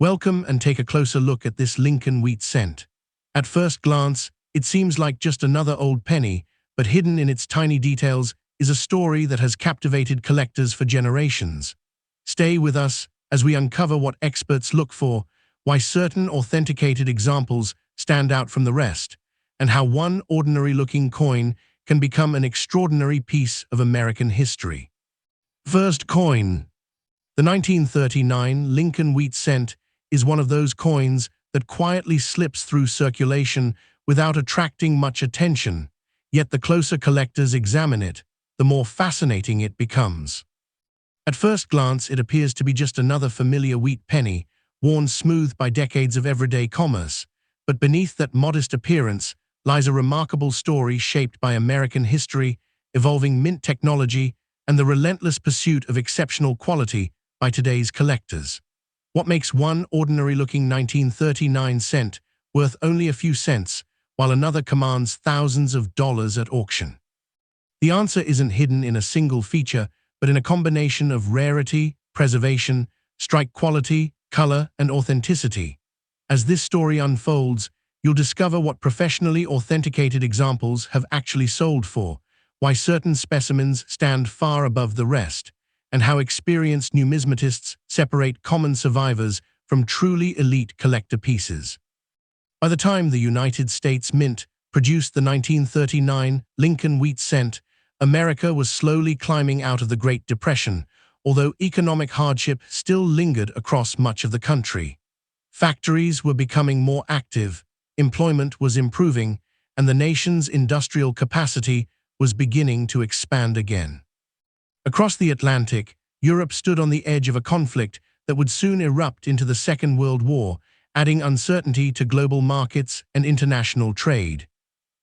Welcome and take a closer look at this Lincoln wheat cent. At first glance, it seems like just another old penny, but hidden in its tiny details is a story that has captivated collectors for generations. Stay with us as we uncover what experts look for, why certain authenticated examples stand out from the rest, and how one ordinary-looking coin can become an extraordinary piece of American history. First coin. The 1939 Lincoln wheat cent is one of those coins that quietly slips through circulation without attracting much attention, yet the closer collectors examine it, the more fascinating it becomes. At first glance, it appears to be just another familiar wheat penny, worn smooth by decades of everyday commerce, but beneath that modest appearance lies a remarkable story shaped by American history, evolving mint technology, and the relentless pursuit of exceptional quality by today's collectors. What makes one ordinary-looking 1939 cent worth only a few cents, while another commands thousands of dollars at auction? The answer isn't hidden in a single feature, but in a combination of rarity, preservation, strike quality, color, and authenticity. As this story unfolds, you'll discover what professionally authenticated examples have actually sold for, why certain specimens stand far above the rest, and how experienced numismatists separate common survivors from truly elite collector pieces. By the time the United States Mint produced the 1939 Lincoln wheat cent, America was slowly climbing out of the Great Depression, although economic hardship still lingered across much of the country. Factories were becoming more active, employment was improving, and the nation's industrial capacity was beginning to expand again. Across the Atlantic, Europe stood on the edge of a conflict that would soon erupt into the Second World War, adding uncertainty to global markets and international trade.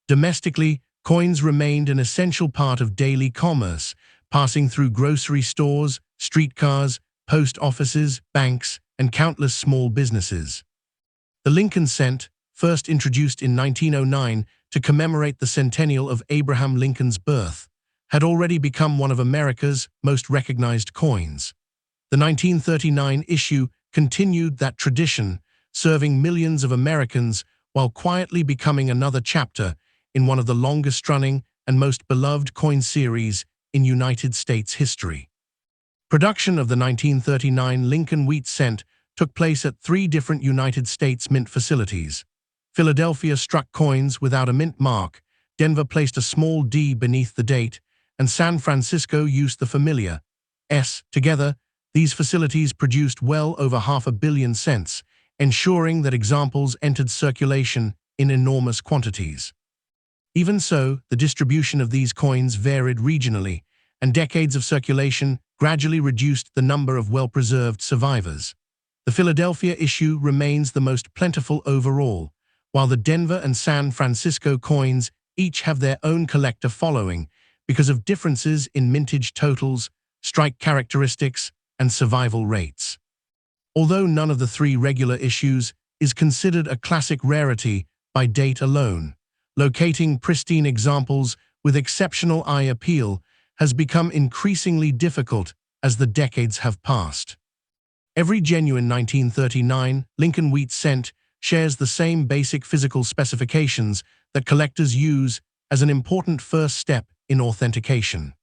Domestically, coins remained an essential part of daily commerce, passing through grocery stores, streetcars, post offices, banks, and countless small businesses. The Lincoln cent, first introduced in 1909 to commemorate the centennial of Abraham Lincoln's birth, had already become one of America's most recognized coins. The 1939 issue continued that tradition, serving millions of Americans while quietly becoming another chapter in one of the longest-running and most beloved coin series in United States history. Production of the 1939 Lincoln wheat cent took place at 3 different United States mint facilities. Philadelphia struck coins without a mint mark, Denver placed a small D beneath the date, and San Francisco used the familiar S. Together, these facilities produced well over 500 million cents, ensuring that examples entered circulation in enormous quantities. Even so, the distribution of these coins varied regionally, and decades of circulation gradually reduced the number of well-preserved survivors. The Philadelphia issue remains the most plentiful overall, while the Denver and San Francisco coins each have their own collector following because of differences in mintage totals, strike characteristics, and survival rates. Although none of the 3 regular issues is considered a classic rarity by date alone, locating pristine examples with exceptional eye appeal has become increasingly difficult as the decades have passed. Every genuine 1939 Lincoln wheat cent shares the same basic physical specifications that collectors use as an important first step in authentication.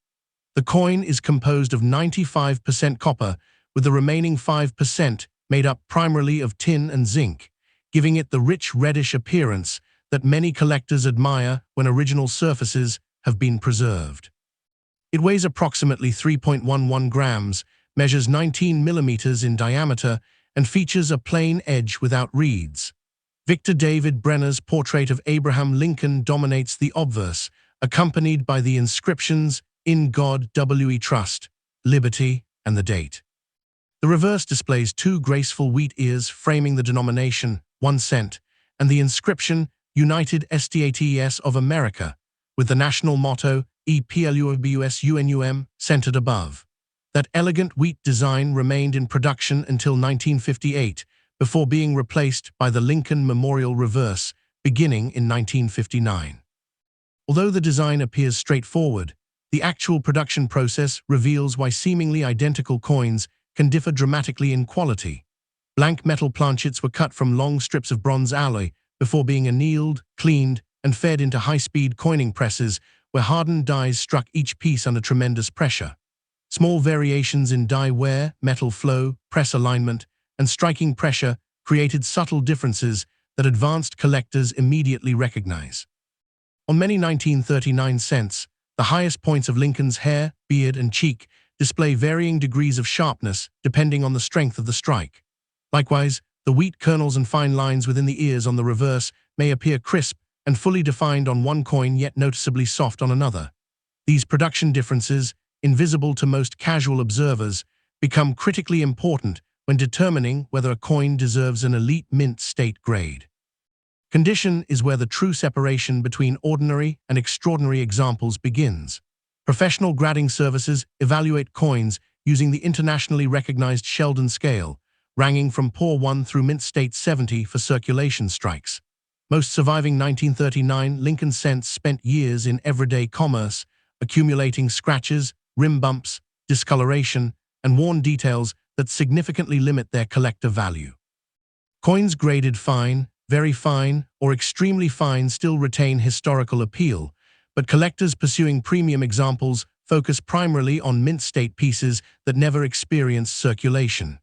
The coin is composed of 95% copper, with the remaining 5% made up primarily of tin and zinc, giving it the rich reddish appearance that many collectors admire when original surfaces have been preserved. It weighs approximately 3.11 grams, measures 19 millimeters in diameter, and features a plain edge without reeds. Victor David Brenner's portrait of Abraham Lincoln dominates the obverse, accompanied by the inscriptions, "In God We Trust," "Liberty," and the date. The reverse displays 2 graceful wheat ears framing the denomination, 1 cent, and the inscription, "United States of America," with the national motto, "EPLUBUSUNUM," centered above. That elegant wheat design remained in production until 1958, before being replaced by the Lincoln Memorial reverse, beginning in 1959. Although the design appears straightforward, the actual production process reveals why seemingly identical coins can differ dramatically in quality. Blank metal planchets were cut from long strips of bronze alloy before being annealed, cleaned, and fed into high-speed coining presses where hardened dies struck each piece under tremendous pressure. Small variations in die wear, metal flow, press alignment, and striking pressure created subtle differences that advanced collectors immediately recognize. On many 1939 cents, the highest points of Lincoln's hair, beard, and cheek display varying degrees of sharpness depending on the strength of the strike. Likewise, the wheat kernels and fine lines within the ears on the reverse may appear crisp and fully defined on one coin yet noticeably soft on another. These production differences, invisible to most casual observers, become critically important when determining whether a coin deserves an elite mint state grade. Condition is where the true separation between ordinary and extraordinary examples begins. Professional grading services evaluate coins using the internationally recognized Sheldon scale, ranging from poor 1 through mint state 70 for circulation strikes. Most surviving 1939 Lincoln cents spent years in everyday commerce, accumulating scratches, rim bumps, discoloration, and worn details that significantly limit their collector value. Coins graded fine, very fine, or extremely fine still retain historical appeal, but collectors pursuing premium examples focus primarily on mint state pieces that never experienced circulation.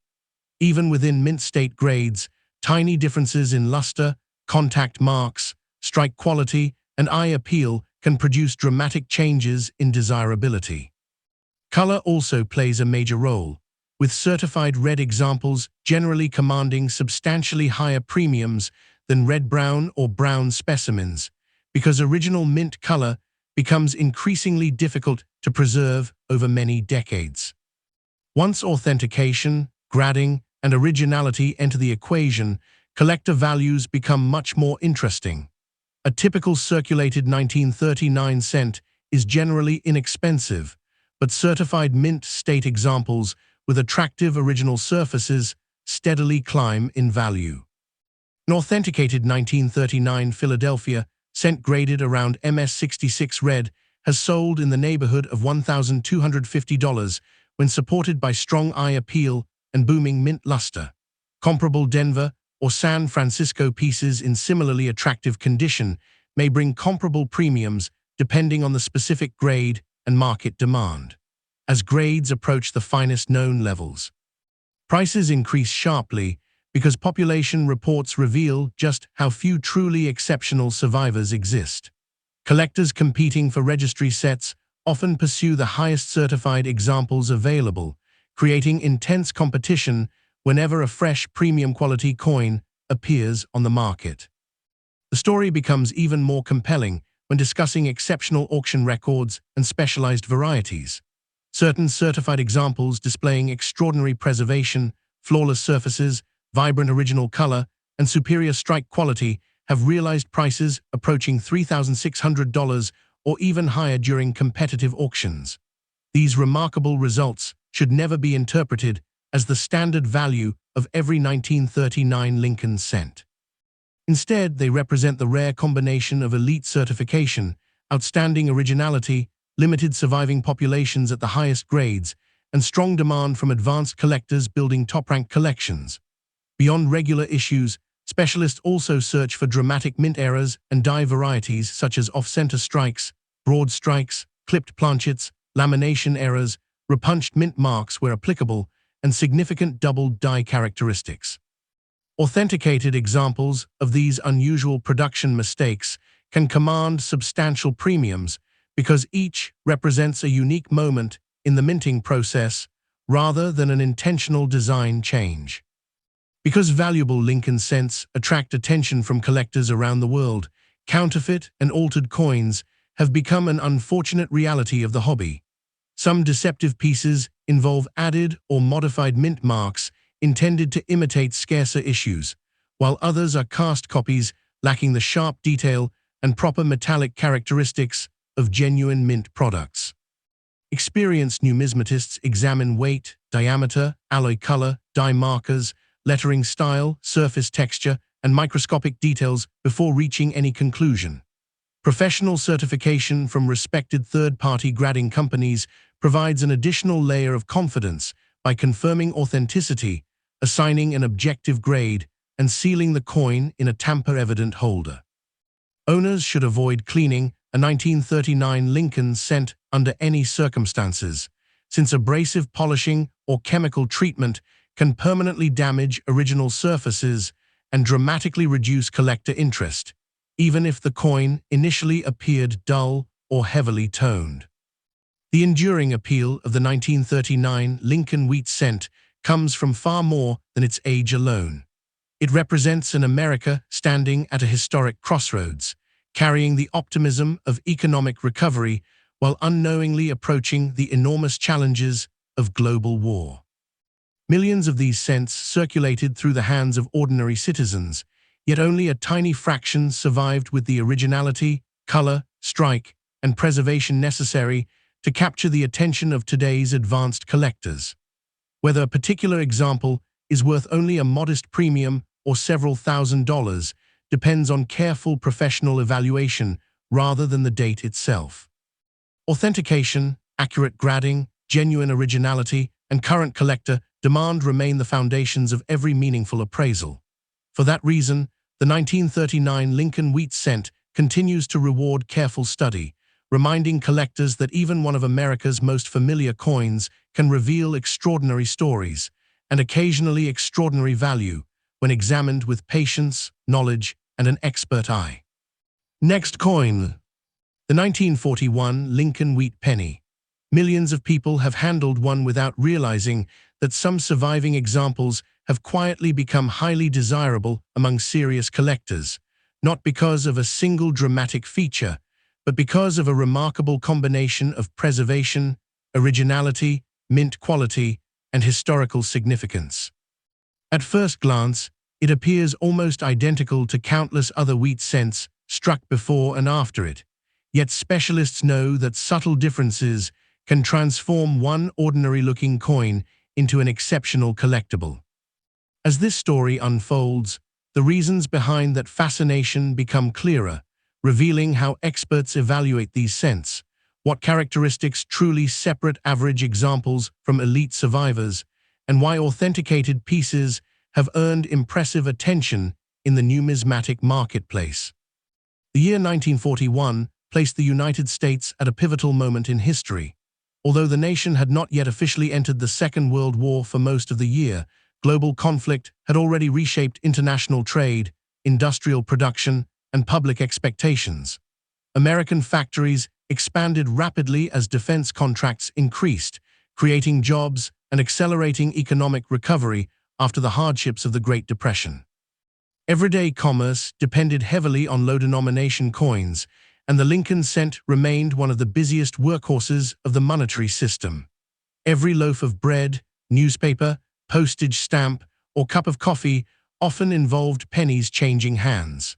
Even within mint state grades, tiny differences in luster, contact marks, strike quality, and eye appeal can produce dramatic changes in desirability. Color also plays a major role, with certified red examples generally commanding substantially higher premiums than red-brown or brown specimens, because original mint color becomes increasingly difficult to preserve over many decades. Once authentication, grading, and originality enter the equation, collector values become much more interesting. A typical circulated 1939 cent is generally inexpensive, but certified mint state examples with attractive original surfaces steadily climb in value. An authenticated 1939 Philadelphia cent graded around MS66 red has sold in the neighborhood of $1,250 when supported by strong eye appeal and booming mint luster. Comparable Denver or San Francisco pieces in similarly attractive condition may bring comparable premiums depending on the specific grade and market demand. As grades approach the finest known levels, prices increase sharply because population reports reveal just how few truly exceptional survivors exist. Collectors competing for registry sets often pursue the highest certified examples available, creating intense competition whenever a fresh premium quality coin appears on the market. The story becomes even more compelling when discussing exceptional auction records and specialized varieties. Certain certified examples displaying extraordinary preservation, flawless surfaces, vibrant original color, and superior strike quality have realized prices approaching $3,600 or even higher during competitive auctions. These remarkable results should never be interpreted as the standard value of every 1939 Lincoln cent. Instead, they represent the rare combination of elite certification, outstanding originality, limited surviving populations at the highest grades, and strong demand from advanced collectors building top-ranked collections. Beyond regular issues, specialists also search for dramatic mint errors and die varieties such as off-center strikes, broad strikes, clipped planchets, lamination errors, repunched mint marks where applicable, and significant doubled die characteristics. Authenticated examples of these unusual production mistakes can command substantial premiums because each represents a unique moment in the minting process rather than an intentional design change. Because valuable Lincoln cents attract attention from collectors around the world, counterfeit and altered coins have become an unfortunate reality of the hobby. Some deceptive pieces involve added or modified mint marks intended to imitate scarcer issues, while others are cast copies lacking the sharp detail and proper metallic characteristics of genuine mint products. Experienced numismatists examine weight, diameter, alloy color, die markers, lettering style, surface texture, and microscopic details before reaching any conclusion. Professional certification from respected third-party grading companies provides an additional layer of confidence by confirming authenticity, assigning an objective grade and sealing the coin in a tamper-evident holder. Owners should avoid cleaning a 1939 Lincoln cent under any circumstances, since abrasive polishing or chemical treatment can permanently damage original surfaces and dramatically reduce collector interest, even if the coin initially appeared dull or heavily toned. The enduring appeal of the 1939 Lincoln wheat cent comes from far more than its age alone. It represents an America standing at a historic crossroads, carrying the optimism of economic recovery while unknowingly approaching the enormous challenges of global war. Millions of these cents circulated through the hands of ordinary citizens, yet only a tiny fraction survived with the originality, color, strike, and preservation necessary to capture the attention of today's advanced collectors. Whether a particular example is worth only a modest premium or several $1,000s depends on careful professional evaluation rather than the date itself. Authentication, accurate grading, genuine originality, and current collector demand remain the foundations of every meaningful appraisal. For that reason, the 1939 Lincoln wheat cent continues to reward careful study, reminding collectors that even one of America's most familiar coins can reveal extraordinary stories and occasionally extraordinary value when examined with patience, knowledge, and an expert eye. Next coin. The 1941 Lincoln wheat penny. Millions of people have handled one without realizing that some surviving examples have quietly become highly desirable among serious collectors, not because of a single dramatic feature, but because of a remarkable combination of preservation, originality, mint quality, and historical significance. At first glance, it appears almost identical to countless other wheat cents struck before and after it, yet specialists know that subtle differences can transform one ordinary-looking coin into an exceptional collectible. As this story unfolds, the reasons behind that fascination become clearer, revealing how experts evaluate these cents, what characteristics truly separate average examples from elite survivors, and why authenticated pieces have earned impressive attention in the numismatic marketplace. The year 1941 placed the United States at a pivotal moment in history. Although the nation had not yet officially entered the Second World War for most of the year, global conflict had already reshaped international trade, industrial production, and public expectations. American factories expanded rapidly as defense contracts increased, creating jobs and accelerating economic recovery after the hardships of the Great Depression. Everyday commerce depended heavily on low-denomination coins, and the Lincoln cent remained one of the busiest workhorses of the monetary system. Every loaf of bread, newspaper, postage stamp, or cup of coffee often involved pennies changing hands.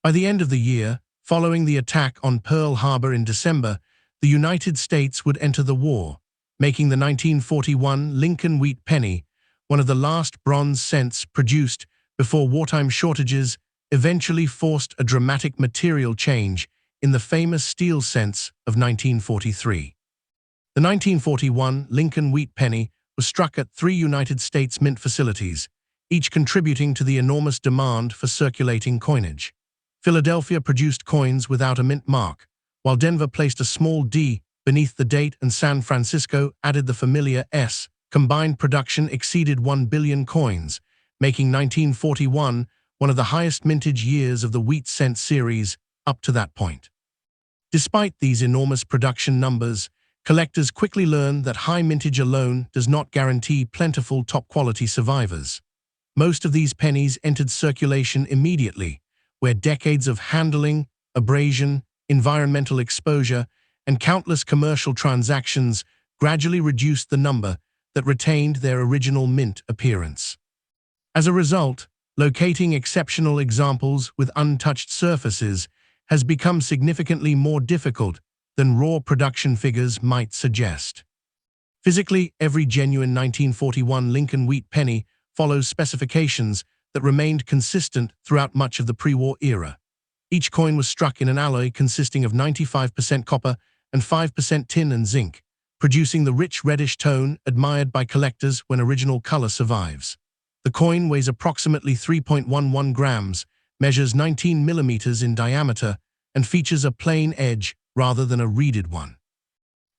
By the end of the year, following the attack on Pearl Harbor in December, the United States would enter the war, making the 1941 Lincoln wheat penny one of the last bronze cents produced before wartime shortages eventually forced a dramatic material change in the famous steel cents of 1943. The 1941 Lincoln wheat penny was struck at 3 United States mint facilities, each contributing to the enormous demand for circulating coinage. Philadelphia produced coins without a mint mark, while Denver placed a small D beneath the date and San Francisco added the familiar S. Combined production exceeded 1 billion coins, making 1941 one of the highest mintage years of the wheat cent series up to that point. Despite these enormous production numbers, collectors quickly learned that high mintage alone does not guarantee plentiful top-quality survivors. Most of these pennies entered circulation immediately, where decades of handling, abrasion, environmental exposure, and countless commercial transactions gradually reduced the number that retained their original mint appearance. As a result, locating exceptional examples with untouched surfaces has become significantly more difficult than raw production figures might suggest. Physically, every genuine 1941 Lincoln wheat penny follows specifications that remained consistent throughout much of the pre-war era. Each coin was struck in an alloy consisting of 95% copper and 5% tin and zinc, producing the rich reddish tone admired by collectors when original color survives. The coin weighs approximately 3.11 grams, measures 19 millimeters in diameter, and features a plain edge rather than a reeded one.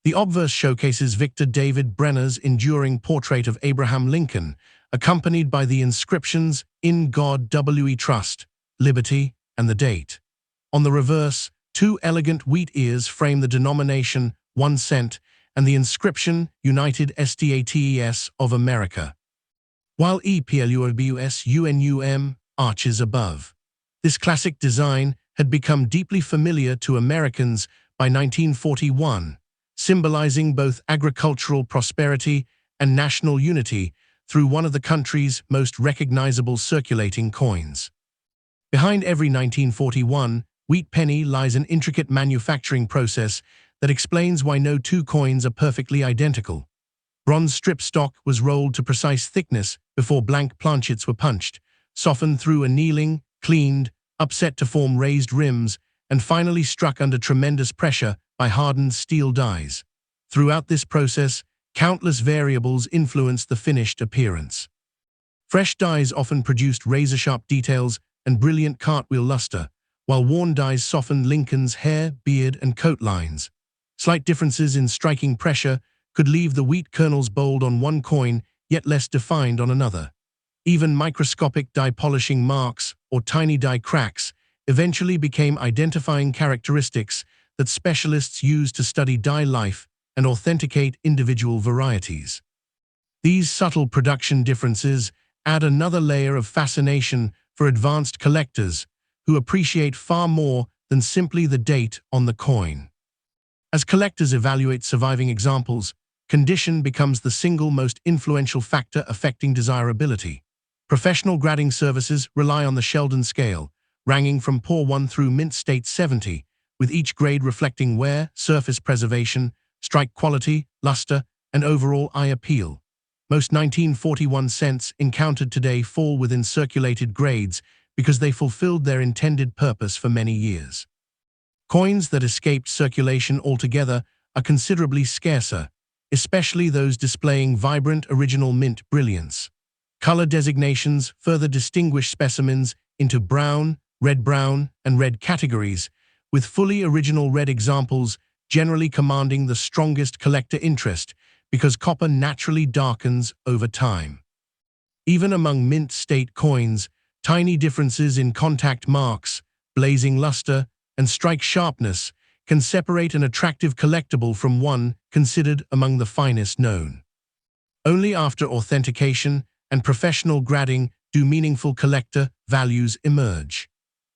The obverse showcases Victor David Brenner's enduring portrait of Abraham Lincoln, accompanied by the inscriptions "In God We Trust," "Liberty," and the date. On the reverse, two elegant wheat ears frame the denomination 1 cent and the inscription United States of America, while EPLUOBUSUNUM arches above. This classic design had become deeply familiar to Americans by 1941, symbolizing both agricultural prosperity and national unity through one of the country's most recognizable circulating coins. Behind every 1941 wheat penny lies an intricate manufacturing process that explains why no two coins are perfectly identical. Bronze strip stock was rolled to precise thickness before blank planchets were punched, softened through annealing, cleaned, upset to form raised rims, and finally struck under tremendous pressure by hardened steel dies. Throughout this process, countless variables influenced the finished appearance. Fresh dies often produced razor-sharp details and brilliant cartwheel luster, while worn dies softened Lincoln's hair, beard, and coat lines. Slight differences in striking pressure could leave the wheat kernels bold on one coin, yet less defined on another. Even microscopic die polishing marks or tiny die cracks eventually became identifying characteristics that specialists used to study die life and authenticate individual varieties. These subtle production differences add another layer of fascination for advanced collectors who appreciate far more than simply the date on the coin. As collectors evaluate surviving examples, condition becomes the single most influential factor affecting desirability. Professional grading services rely on the Sheldon scale, ranging from Poor 1 through Mint State 70, with each grade reflecting wear, surface preservation, strike quality, luster, and overall eye appeal. Most 1941 cents encountered today fall within circulated grades because they fulfilled their intended purpose for many years. Coins that escaped circulation altogether are considerably scarcer, especially those displaying vibrant original mint brilliance. Color designations further distinguish specimens into brown, and red categories, with fully original red examples generally commanding the strongest collector interest because copper naturally darkens over time. Even among mint state coins, tiny differences in contact marks, blazing luster, and strike sharpness can separate an attractive collectible from one considered among the finest known. Only after authentication and professional grading do meaningful collector values emerge.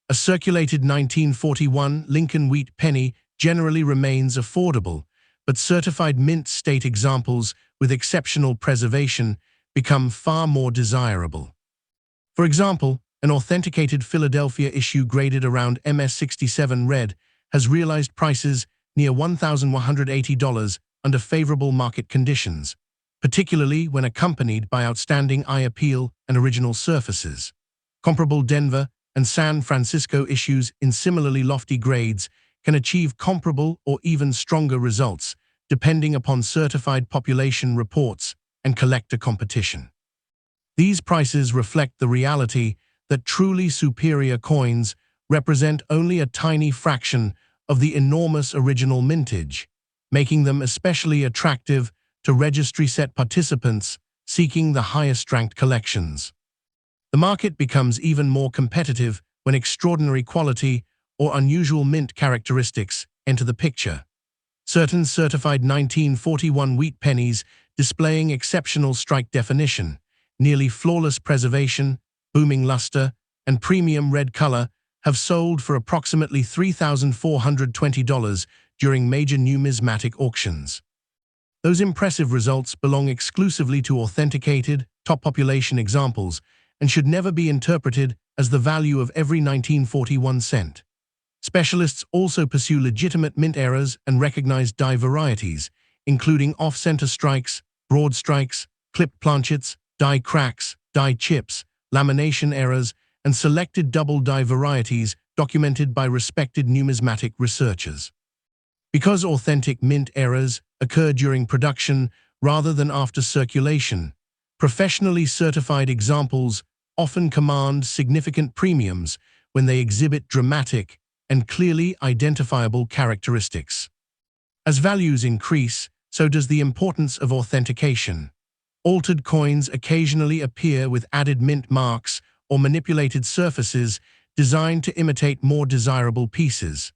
A circulated 1941 Lincoln wheat penny generally remains affordable, but certified mint state examples with exceptional preservation become far more desirable. For example, an authenticated Philadelphia issue graded around MS67 red has realized prices near $1,180 under favorable market conditions, particularly when accompanied by outstanding eye appeal and original surfaces. Comparable Denver and San Francisco issues in similarly lofty grades can achieve comparable or even stronger results, depending upon certified population reports and collector competition. These prices reflect the reality that truly superior coins represent only a tiny fraction of the enormous original mintage, making them especially attractive to registry set participants seeking the highest-ranked collections. The market becomes even more competitive when extraordinary quality or unusual mint characteristics enter the picture. Certain certified 1941 wheat pennies displaying exceptional strike definition, nearly flawless preservation, booming luster, and premium red color have sold for approximately $3,420 during major numismatic auctions. Those impressive results belong exclusively to authenticated, top population examples and should never be interpreted as the value of every 1941 cent. Specialists also pursue legitimate mint errors and recognized die varieties, including off-center strikes, broad strikes, clipped planchets, die cracks, die chips, lamination errors, and selected double die varieties documented by respected numismatic researchers. Because authentic mint errors occur during production rather than after circulation, Professionally certified examples often command significant premiums when they exhibit dramatic and clearly identifiable characteristics. As values increase, so does the importance of authentication. Altered coins occasionally appear with added mint marks or manipulated surfaces designed to imitate more desirable pieces.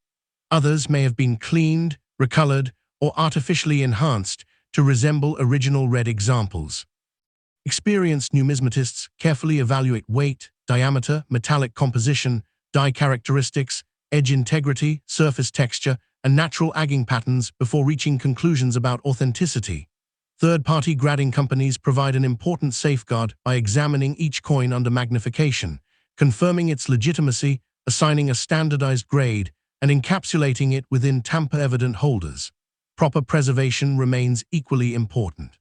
Others may have been cleaned, recolored, or artificially enhanced to resemble original red examples. Experienced numismatists carefully evaluate weight, diameter, metallic composition, die characteristics, edge integrity, surface texture, and natural agging patterns before reaching conclusions about authenticity. Third-party grading companies provide an important safeguard by examining each coin under magnification, confirming its legitimacy, assigning a standardized grade, and encapsulating it within tamper-evident holders. Proper preservation remains equally important.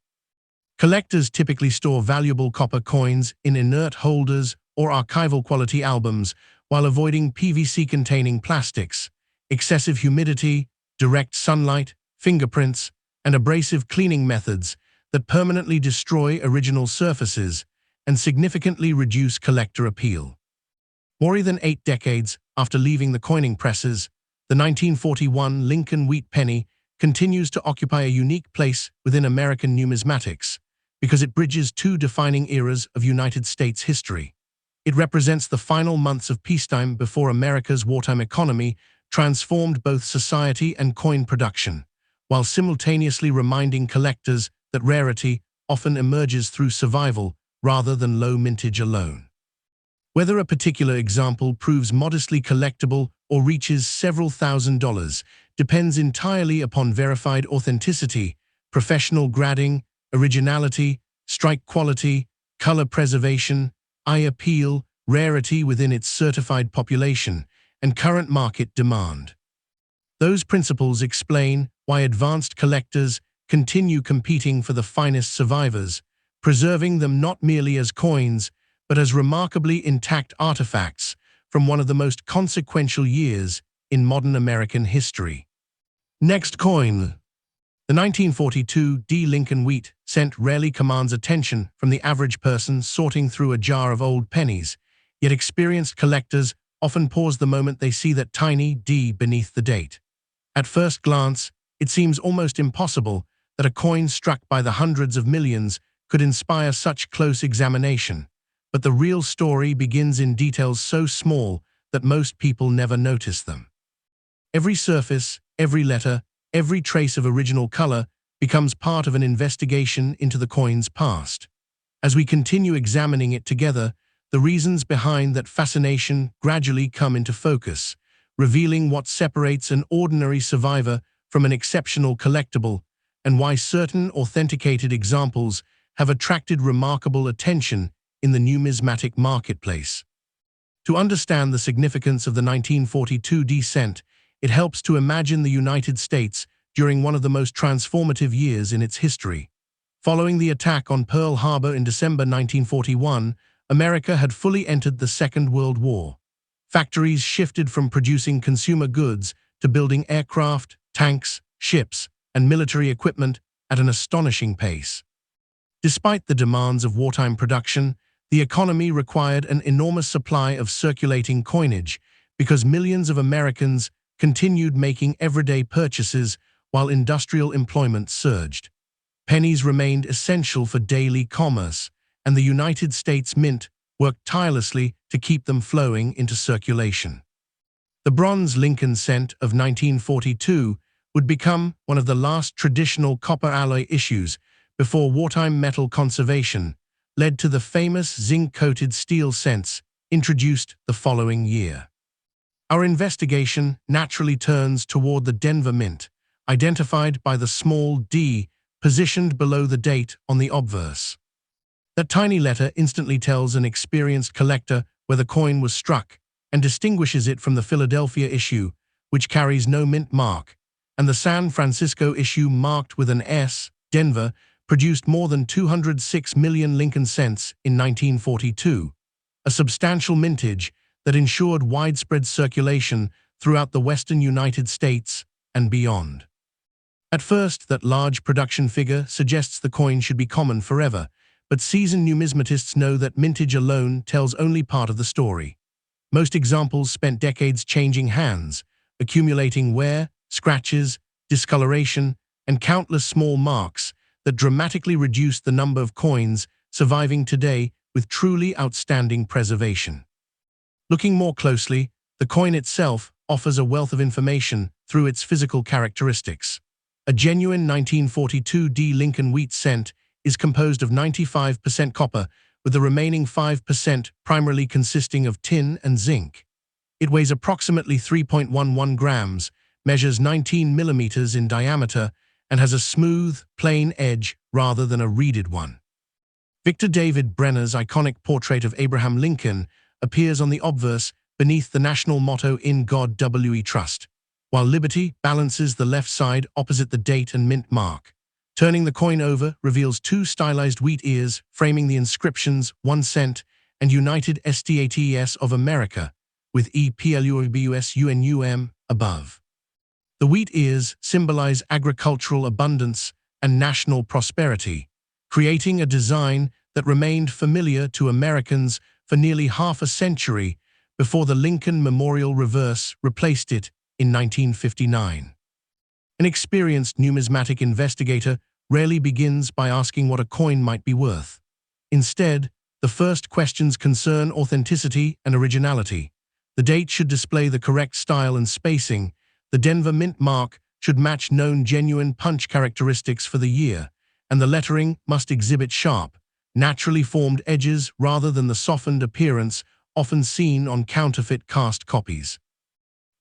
Collectors typically store valuable copper coins in inert holders or archival-quality albums while avoiding PVC-containing plastics. Excessive humidity, direct sunlight, fingerprints, and abrasive cleaning methods that permanently destroy original surfaces and significantly reduce collector appeal. More than 8 decades after leaving the coining presses, the 1941 Lincoln wheat penny continues to occupy a unique place within American numismatics because it bridges two defining eras of United States history. It represents the final months of peacetime before America's wartime economy transformed both society and coin production, while simultaneously reminding collectors that rarity often emerges through survival rather than low mintage alone. Whether a particular example proves modestly collectible or reaches several $1,000s depends entirely upon verified authenticity, professional grading, originality, strike quality, color preservation, eye appeal, rarity within its certified population, and current market demand. Those principles explain why advanced collectors continue competing for the finest survivors, preserving them not merely as coins, but as remarkably intact artifacts from one of the most consequential years in modern American history. Next coin. The 1942 D. Lincoln wheat cent rarely commands attention from the average person sorting through a jar of old pennies, yet experienced collectors often pause the moment they see that tiny D beneath the date. At first glance, it seems almost impossible that a coin struck by the hundreds of millions could inspire such close examination, but the real story begins in details so small that most people never notice them. Every surface, every letter, every trace of original color becomes part of an investigation into the coin's past. As we continue examining it together, the reasons behind that fascination gradually come into focus, revealing what separates an ordinary survivor from an exceptional collectible and why certain authenticated examples have attracted remarkable attention in the numismatic marketplace. To understand the significance of the 1942 D cent, it helps to imagine the United States during one of the most transformative years in its history. Following the attack on Pearl Harbor in December 1941, America had fully entered the Second World War. Factories shifted from producing consumer goods to building aircraft, tanks, ships, and military equipment at an astonishing pace. Despite the demands of wartime production, the economy required an enormous supply of circulating coinage because millions of Americans continued making everyday purchases while industrial employment surged. Pennies remained essential for daily commerce, and the United States Mint worked tirelessly to keep them flowing into circulation. The bronze Lincoln cent of 1942 would become one of the last traditional copper alloy issues before wartime metal conservation led to the famous zinc-coated steel cents introduced the following year. Our investigation naturally turns toward the Denver Mint, identified by the small d positioned below the date on the obverse. That tiny letter instantly tells an experienced collector where the coin was struck and distinguishes it from the Philadelphia issue, which carries no mint mark, and the San Francisco issue marked with an S. Denver produced more than 206 million Lincoln cents in 1942, a substantial mintage that ensured widespread circulation throughout the western United States and beyond. At first, that large production figure suggests the coin should be common forever, but seasoned numismatists know that mintage alone tells only part of the story. Most examples spent decades changing hands, accumulating wear, scratches, discoloration, and countless small marks that dramatically reduced the number of coins surviving today with truly outstanding preservation. Looking more closely, the coin itself offers a wealth of information through its physical characteristics. A genuine 1942 D Lincoln wheat cent is composed of 95% copper, with the remaining 5% primarily consisting of tin and zinc. It weighs approximately 3.11 grams, measures 19 millimeters in diameter, and has a smooth, plain edge rather than a reeded one. Victor David Brenner's iconic portrait of Abraham Lincoln appears on the obverse beneath the national motto "In God We Trust," while Liberty balances the left side opposite the date and mint mark. Turning the coin over reveals two stylized wheat ears framing the inscriptions 1 cent and United States of America, with EPLUBUSUNUM above. The wheat ears symbolize agricultural abundance and national prosperity, creating a design that remained familiar to Americans for nearly half a century before the Lincoln Memorial reverse replaced it in 1959. An experienced numismatic investigator rarely begins by asking what a coin might be worth. Instead, the first questions concern authenticity and originality. The date should display the correct style and spacing. The Denver mint mark should match known genuine punch characteristics for the year, and the lettering must exhibit sharp, naturally formed edges rather than the softened appearance often seen on counterfeit cast copies.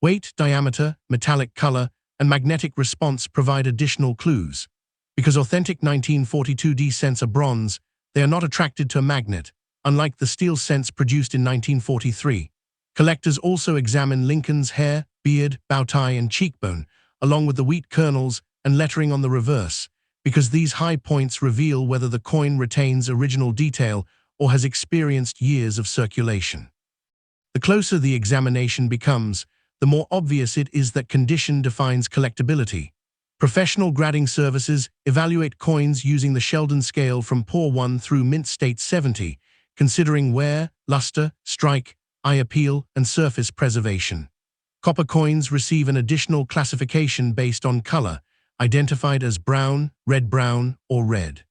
Weight, diameter, metallic color, and magnetic response provide additional clues. Because authentic 1942 D cents are bronze, they are not attracted to a magnet, unlike the steel cents produced in 1943. Collectors also examine Lincoln's hair, beard, bow tie, and cheekbone, along with the wheat kernels and lettering on the reverse, because these high points reveal whether the coin retains original detail or has experienced years of circulation. The closer the examination becomes, the more obvious it is that condition defines collectability. Professional grading services evaluate coins using the Sheldon scale from poor 1 through mint state 70, considering wear, luster, strike, eye appeal, and surface preservation. Copper coins receive an additional classification based on color, identified as brown, red-brown, or red.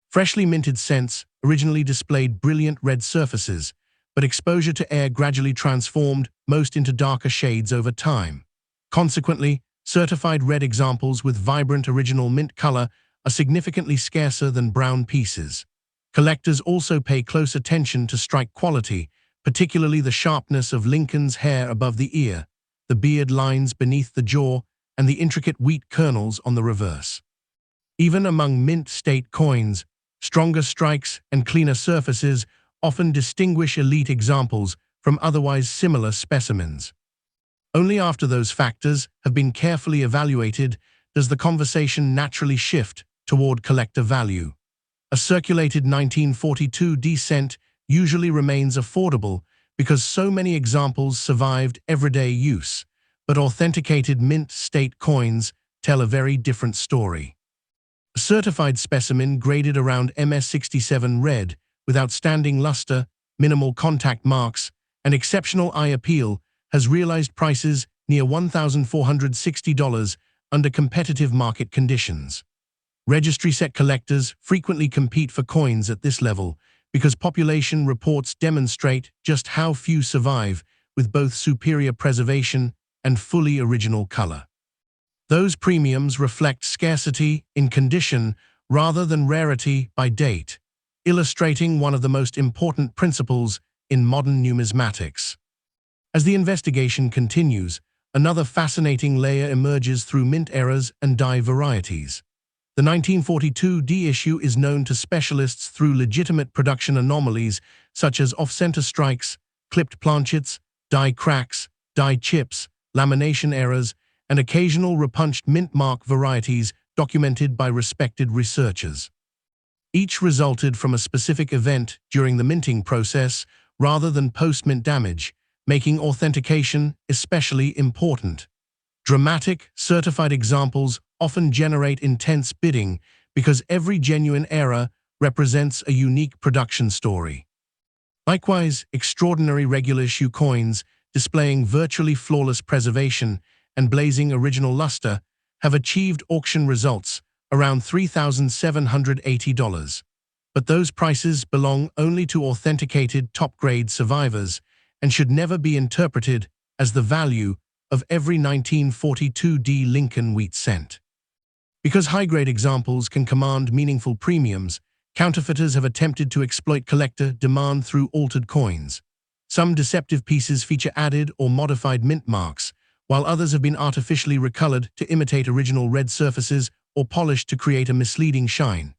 Freshly minted cents originally displayed brilliant red surfaces, but exposure to air gradually transformed most into darker shades over time. Consequently, certified red examples with vibrant original mint color are significantly scarcer than brown pieces. Collectors also pay close attention to strike quality, particularly the sharpness of Lincoln's hair above the ear, the beard lines beneath the jaw, and the intricate wheat kernels on the reverse. Even among mint state coins, stronger strikes and cleaner surfaces often distinguish elite examples from otherwise similar specimens. Only after those factors have been carefully evaluated does the conversation naturally shift toward collector value. A circulated 1942 D cent usually remains affordable because so many examples survived everyday use, but authenticated mint state coins tell a very different story. A certified specimen graded around MS67 red, with outstanding luster, minimal contact marks, and exceptional eye appeal, has realized prices near $1,460 under competitive market conditions. Registry set collectors frequently compete for coins at this level because population reports demonstrate just how few survive with both superior preservation and fully original color. Those premiums reflect scarcity in condition rather than rarity by date, illustrating one of the most important principles in modern numismatics. As the investigation continues, another fascinating layer emerges through mint errors and die varieties. The 1942 D issue is known to specialists through legitimate production anomalies such as off-center strikes, clipped planchets, die cracks, die chips, lamination errors, and occasional repunched mint mark varieties documented by respected researchers. Each resulted from a specific event during the minting process rather than post-mint damage, making authentication especially important. Dramatic, certified examples often generate intense bidding because every genuine error represents a unique production story. Likewise, extraordinary regular issue coins, displaying virtually flawless preservation and blazing original luster, have achieved auction results around $3,780. But those prices belong only to authenticated top-grade survivors and should never be interpreted as the value of every 1942 Lincoln wheat cent. Because high-grade examples can command meaningful premiums, counterfeiters have attempted to exploit collector demand through altered coins. Some deceptive pieces feature added or modified mint marks, while others have been artificially recolored to imitate original red surfaces or polished to create a misleading shine.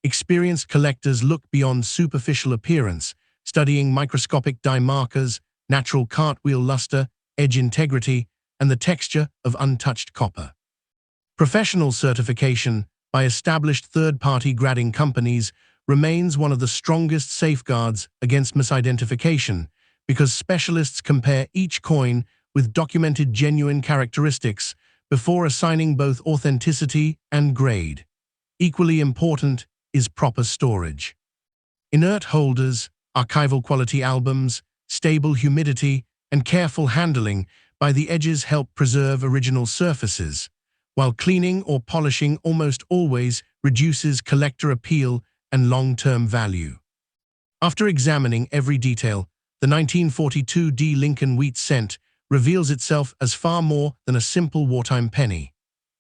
Experienced collectors look beyond superficial appearance, studying microscopic dye markers, natural cartwheel luster, edge integrity, and the texture of untouched copper. Professional certification by established third-party grading companies remains one of the strongest safeguards against misidentification because specialists compare each coin with documented genuine characteristics before assigning both authenticity and grade. Equally important is proper storage. Inert holders, archival quality albums, stable humidity, and careful handling by the edges help preserve original surfaces, while cleaning or polishing almost always reduces collector appeal and long-term value. After examining every detail, the 1942 Lincoln wheat cent reveals itself as far more than a simple wartime penny.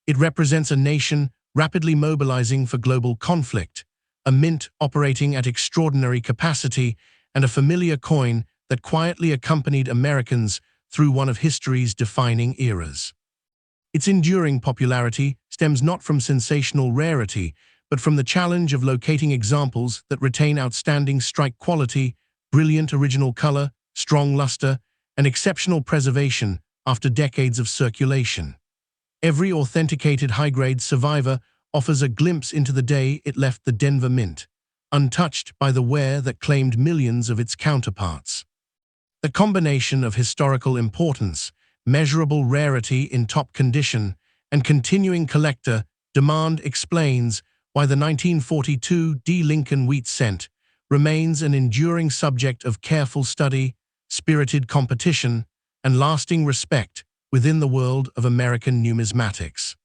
It represents a nation rapidly mobilizing for global conflict, a mint operating at extraordinary capacity, and a familiar coin that quietly accompanied Americans through one of history's defining eras. Its enduring popularity stems not from sensational rarity, but from the challenge of locating examples that retain outstanding strike quality, brilliant original color, strong luster, and exceptional preservation after decades of circulation. Every authenticated high-grade survivor offers a glimpse into the day it left the Denver Mint, untouched by the wear that claimed millions of its counterparts. The combination of historical importance, measurable rarity in top condition, and continuing collector demand explains why the 1942 Lincoln wheat cent remains an enduring subject of careful study, spirited competition, and lasting respect within the world of American numismatics.